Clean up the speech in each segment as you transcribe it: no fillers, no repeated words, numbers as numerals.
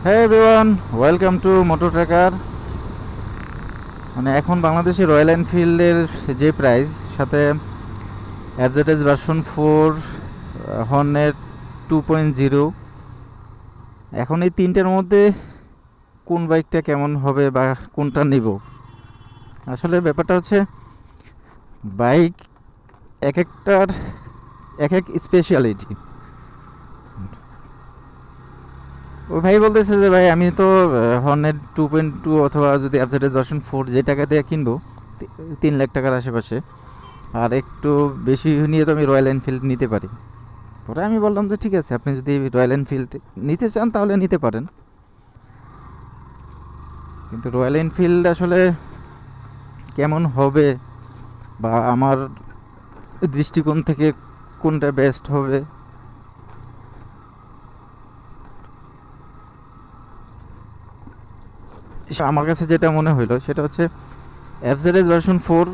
হ্যাঁ everyone, welcome to motor trekker. মানে এখন বাংলাদেশে রয়্যাল এনফিল্ডের যে প্রাইস, সাথে এফজেডএস ভার্সন 4, হর্নেট 2.0, এখন এই তিনটের মধ্যে কোন বাইকটা কেমন হবে বা কোনটা নিব। আসলে ব্যাপারটা হচ্ছে বাইক এক একটার এক এক স্পেশালিটি। ওই ভাই বলতেছে যে ভাই আমি তো হর্নেট 2.2 অথবা যদি এফজেডএস ভার্সন 4 যে টাকা দিয়ে কিনবো, 3 লাখ টাকার আশেপাশে, আর একটু বেশি নিয়ে তো আমি রয়্যাল এনফিল্ড নিতে পারি। পরে আমি বললাম যে ঠিক আছে, আপনি যদি রয়্যাল এনফিল্ড নিতে চান তাহলে নিতে পারেন, কিন্তু রয়্যাল এনফিল্ড আসলে কেমন হবে বা আমার দৃষ্টিকোণ থেকে কোনটা বেস্ট হবে, আমার কাছে যেটা মনে হইলো সেটা হচ্ছে এফজেডএস ভার্সন 4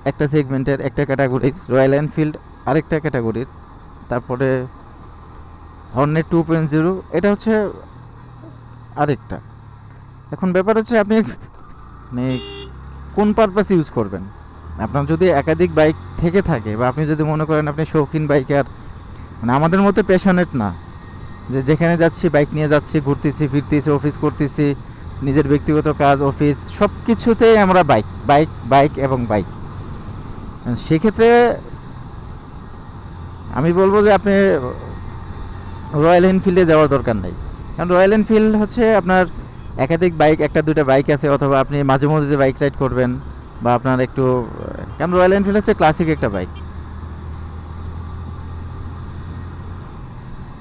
একটা সেগমেন্টের একটা ক্যাটাগরির, রয়্যাল এনফিল্ড আরেকটা ক্যাটাগরির, তারপরে হর্নেট 2.0 এটা হচ্ছে আরেকটা। এখন ব্যাপার হচ্ছে আপনি মানে কোন পারপাস ইউজ করবেন। আপনার যদি একাধিক বাইক থেকে থাকে বা আপনি যদি মনে করেন আপনি শৌখিন বাইকার, মানে আমাদের মতো প্যাশনেট না, যে যেখানে যাচ্ছি বাইক নিয়ে যাচ্ছি, ঘুরতেছি ফিরতেছি, অফিস করতেছি, নিজের ব্যক্তিগত কাজ অফিস সব কিছুতেই আমরা বাইক বাইক বাইক এবং বাইক, সেক্ষেত্রে আমি বলবো যে আপনি রয়্যাল এনফিল্ডে যাওয়ার দরকার নেই। কারণ রয়্যাল এনফিল্ড হচ্ছে আপনার একাধিক বাইক, একটা দুইটা বাইক আছে, অথবা আপনি মাঝে মধ্যে বাইক রাইড করবেন বা আপনার একটু, কারণ রয়্যাল এনফিল্ড হচ্ছে ক্লাসিক একটা বাইক।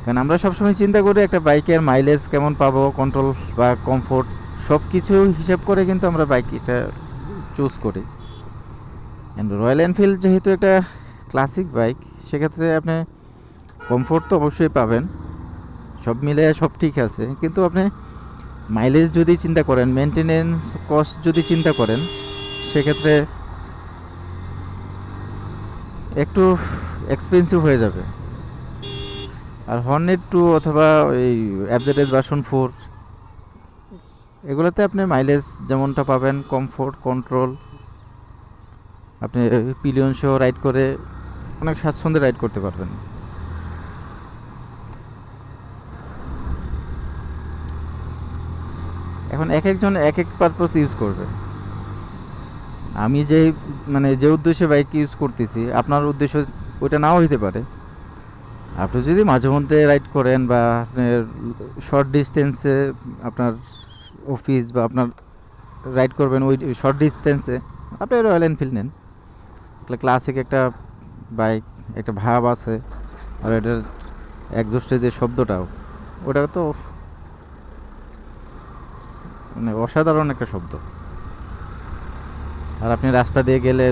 কারণ আমরা সবসময় চিন্তা করি একটা বাইকের মাইলেজ কেমন পাবো, কন্ট্রোল বা কমফোর্ট, সব কিছু হিসেব করে কিন্তু আমরা বাইক এটা চুজ করি। রয়্যাল এনফিল্ড যেহেতু একটা ক্লাসিক বাইক, সেক্ষেত্রে আপনি কমফোর্ট তো অবশ্যই পাবেন, সব মিলে সব ঠিক আছে, কিন্তু আপনি মাইলেজ যদি চিন্তা করেন, মেনটেনেন্স কস্ট যদি চিন্তা করেন, সেক্ষেত্রে একটু এক্সপেন্সিভ হয়ে যাবে। আর হর্নেট 2 অথবা ওই এফজেডএস ভার্সন 4, এগুলোতে আপনি মাইলেজ যেমনটা পাবেন, কমফোর্ট কন্ট্রোল, আপনি পিলিয়ন শো রাইড করে অনেক স্বাচ্ছন্দ্যে রাইড করতে পারবেন। এখন এক একজন এক এক পারপাস ইউজ করবে। আমি যে মানে যে উদ্দেশ্যে বাইক ইউজ করতেছি, আপনার উদ্দেশ্য ওইটা নাও হইতে পারে। আপনি যদি মাঝে মধ্যে রাইড করেন বা আপনার শর্ট ডিস্টেন্সে, আপনার অফিস বা আপনার রাইড করবেন ওই শর্ট ডিস্টেন্সে, আপনি রয়্যাল এনফিল্ড নেন। ক্লাসিক একটা বাইক, একটা ভাব আছে, আর এটার একজস্টের যে শব্দটাও, ওটা তো মানে অসাধারণ একটা শব্দ। আর আপনি রাস্তা দিয়ে গেলে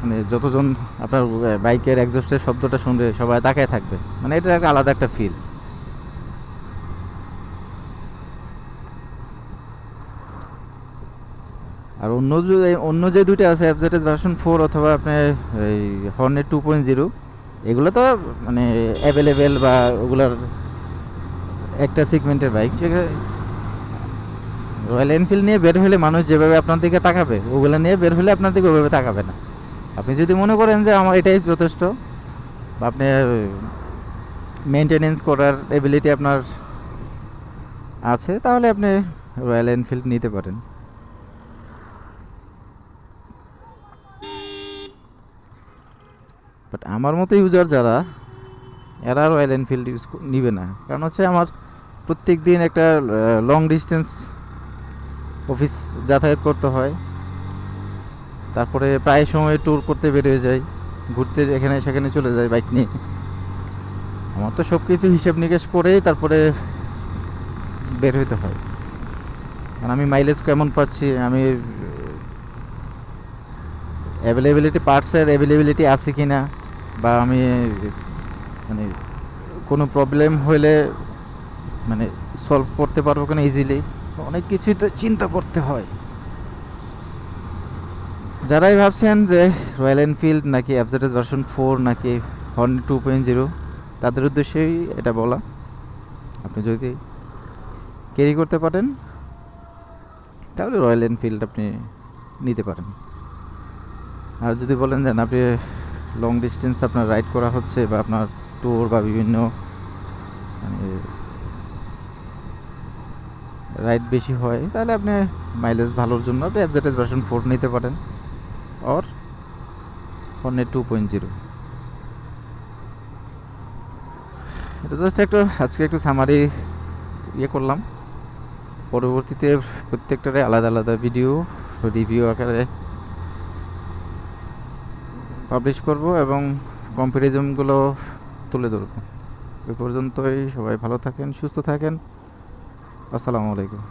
মানে যতজন আপনার বাইকের একজস্টের শব্দটা শুনবে সবাই তাকায় থাকবে, মানে এটা একটা আলাদা একটা ফিল। আর অন্য যে দুইটা আছে, এফজেডএস ভার্সন 4 অথবা আপনি এই হর্নেট 2.0, এগুলো তো মানে অ্যাভেলেবেল বা ওগুলার একটা সেগমেন্টের বাইক। সেখানে রয়্যাল এনফিল্ড নিয়ে বের হলে মানুষ যেভাবে আপনার দিকে তাকাবে, ওগুলো নিয়ে বের হলে আপনার দিকে ওইভাবে তাকাবে না। আপনি যদি মনে করেন যে আমার এটাই যথেষ্ট, বা আপনি মেনটেনেন্স করার এবিলিটি আপনার আছে, তাহলে আপনি রয়্যাল এনফিল্ড নিতে পারেন। বাট আমার মতো ইউজার যারা, এরা রয়্যাল এনফিল্ড ইউজ নিবে না। কারণ হচ্ছে আমার প্রত্যেক দিন একটা লং ডিস্টেন্স অফিস যাতায়াত করতে হয়, তারপরে প্রায় সময় ট্যুর করতে বেরিয়ে যাই, ঘুরতে এখানে সেখানে চলে যাই বাইক নিয়ে। আমার তো সব কিছু হিসেব নিকেশ করেই তারপরে বের হইতে হয়। কারণ আমি মাইলেজ কেমন পাচ্ছি, আমি অ্যাভেলেবিলিটি, পার্টসের অ্যাভেলেবিলিটি আছে কি না, বা আমি মানে কোনো প্রবলেম হলে মানে সলভ করতে পারবো কিনা ইজিলি, অনেক কিছুই তো চিন্তা করতে হয়। যারাই ভাবছেন যে রয়্যাল এনফিল্ড নাকি এফজেডএস ভার্সন 4 নাকি হর্নেট 2.0, তাদের উদ্দেশ্যেই এটা বলা। আপনি যদি ক্যারি করতে পারেন তাহলে রয়্যাল এনফিল্ড আপনি নিতে পারেন। আর যদি বলেন যে না, আপনি লং ডিস্টেন্স আপনার রাইড করা হচ্ছে বা আপনার ট্যুর বা বিভিন্ন মানে রাইড বেশি হয়, তাহলে আপনি মাইলেজ ভালোর জন্য আপনি এফজেডএস ভার্সন 4 নিতে পারেন অর হর্নেট 2.0। এটা জাস্ট একটু আজকে একটু সামারি করলাম। পরবর্তীতে প্রত্যেকটারে আলাদা আলাদা ভিডিও রিভিউ আকারে পাবলিশ করব এবং কম্প্যারিজনগুলো তুলে ধরব। ওই পর্যন্তই সবাই ভালো থাকেন, সুস্থ থাকেন। আসসালামু আলাইকুম।